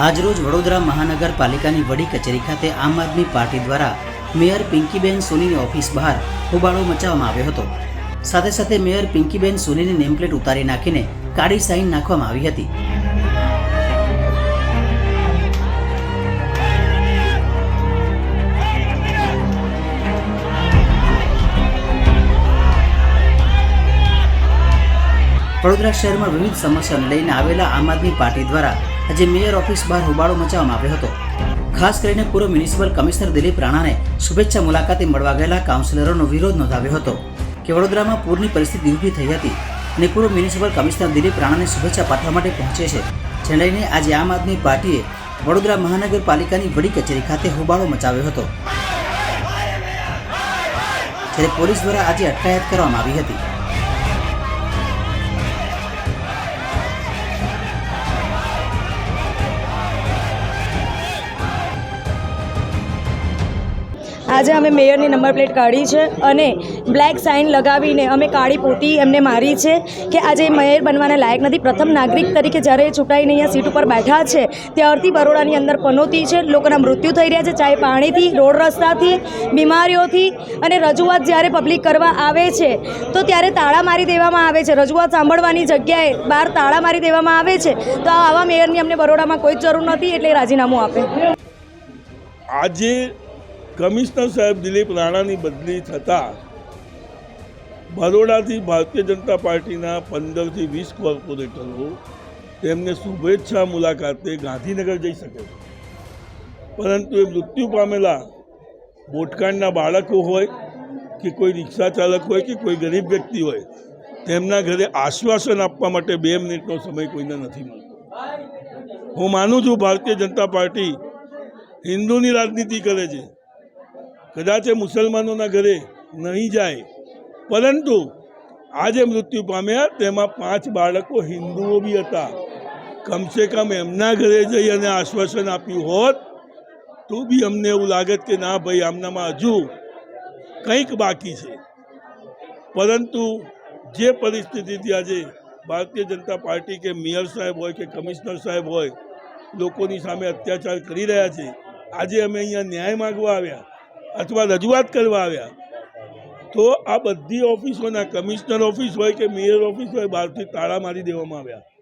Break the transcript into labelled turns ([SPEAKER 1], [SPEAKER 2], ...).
[SPEAKER 1] આજરોજ વડોદરા મહાનગરપાલિકાની વડી કચેરી ખાતે આમ આદમી પાર્ટી દ્વારા મેયર પિંકીબેન સોનીની ઓફિસ બહાર હોબાળો મચાવવામાં આવ્યો હતો। સાથે સાથે મેયર પિંકીબેન સોનીની નેમપ્લેટ ઉતારી નાખીને કાળી સાઇન નાખવામાં આવી હતી। વડોદરા શહેરમાં વિવિધ સમસ્યાને લઈને આવેલા આમ આદમી પાર્ટી દ્વારા આજે મેયર ઓફિસ બહાર હોબાળો મચાવવામાં આવ્યો હતો। ખાસ કરીને પૂર્વ મ્યુનિસિપલ કમિશનર દિલીપ રાણાને શુભેચ્છા મુલાકાતે મળવા ગયેલા કાઉન્સિલરોનો વિરોધ નોંધાવ્યો હતો કે વડોદરામાં પૂરની પરિસ્થિતિ ઊભી થઈ હતી અને પૂર્વ મ્યુનિસિપલ કમિશનર દિલીપ રાણાને શુભેચ્છા પાઠવવા માટે પહોંચે છે, જેને લઈને આજે આમ આદમી પાર્ટીએ વડોદરા મહાનગરપાલિકાની વડી કચેરી ખાતે હોબાળો મચાવ્યો હતો, જ્યારે પોલીસ દ્વારા આજે અટકાયત કરવામાં આવી હતી।
[SPEAKER 2] આજે અમે મેયરની નંબર પ્લેટ કાઢી છે અને બ્લેક સાઇન લગાવીને અમે કાળી પોતી એમને મારી છે કે આજે મેયર બનવાના લાયક નથી। પ્રથમ નાગરિક તરીકે જ્યારે ચૂંટાઈને અહીંયા સીટ ઉપર બેઠા છે ત્યારથી બરોડાની અંદર પનોતી છે, લોકોના મૃત્યુ થઈ રહ્યા છે, ચાહે પાણીથી, રોડ રસ્તાથી, બીમારીઓથી, અને રજૂઆત જ્યારે પબ્લિક કરવા આવે છે તો ત્યારે તાળા મારી દેવામાં આવે છે। રજૂઆત સાંભળવાની જગ્યાએ બહાર તાળા મારી દેવામાં આવે છે, તો આવા મેયરની અમને બરોડામાં કોઈ જ જરૂર નથી, એટલે રાજીનામું આપે।
[SPEAKER 3] આજે કમિશનર સાહેબ દિલીપ રાણાની બદલી થતાં બરોડાથી ભારતીય જનતા પાર્ટીના 15થી 20 કોર્પોરેટરો તેમને શુભેચ્છા મુલાકાતે ગાંધીનગર જઈ શકે છે, પરંતુ એ મૃત્યુ પામેલા બોટકાંડના બાળકો હોય કે કોઈ રિક્ષા ચાલક હોય કે કોઈ ગરીબ વ્યક્તિ હોય, તેમના ઘરે આશ્વાસન આપવા માટે 2 મિનિટનો સમય કોઈને નથી મળતો। હું માનું છું ભારતીય જનતા પાર્ટી હિન્દુની રાજનીતિ કરે છે, કદાચ એ મુસલમાનોના ઘરે નહીં જાય, પરંતુ આજે મૃત્યુ પામ્યા તેમાં 5 બાળકો હિન્દુઓ બી હતા। કમસે કમ એમના ઘરે જઈ અને આશ્વાસન આપ્યું હોત તો બી અમને એવું લાગત કે ના ભાઈ આમનામાં હજુ કંઈક બાકી છે, પરંતુ જે પરિસ્થિતિથી આજે ભારતીય જનતા પાર્ટી કે મેયર સાહેબ હોય કે કમિશનર સાહેબ હોય લોકોની સામે અત્યાચાર કરી રહ્યા છે, આજે અમે અહીંયા ન્યાય માગવા આવ્યા અથવા રજૂઆત કરવા આવ્યા તો આ બધી ઓફિસોના, કમિશનર ઓફિસ હોય કે મેયર ઓફિસ હોય, બહારથી તાળા મારી દેવામાં આવ્યા।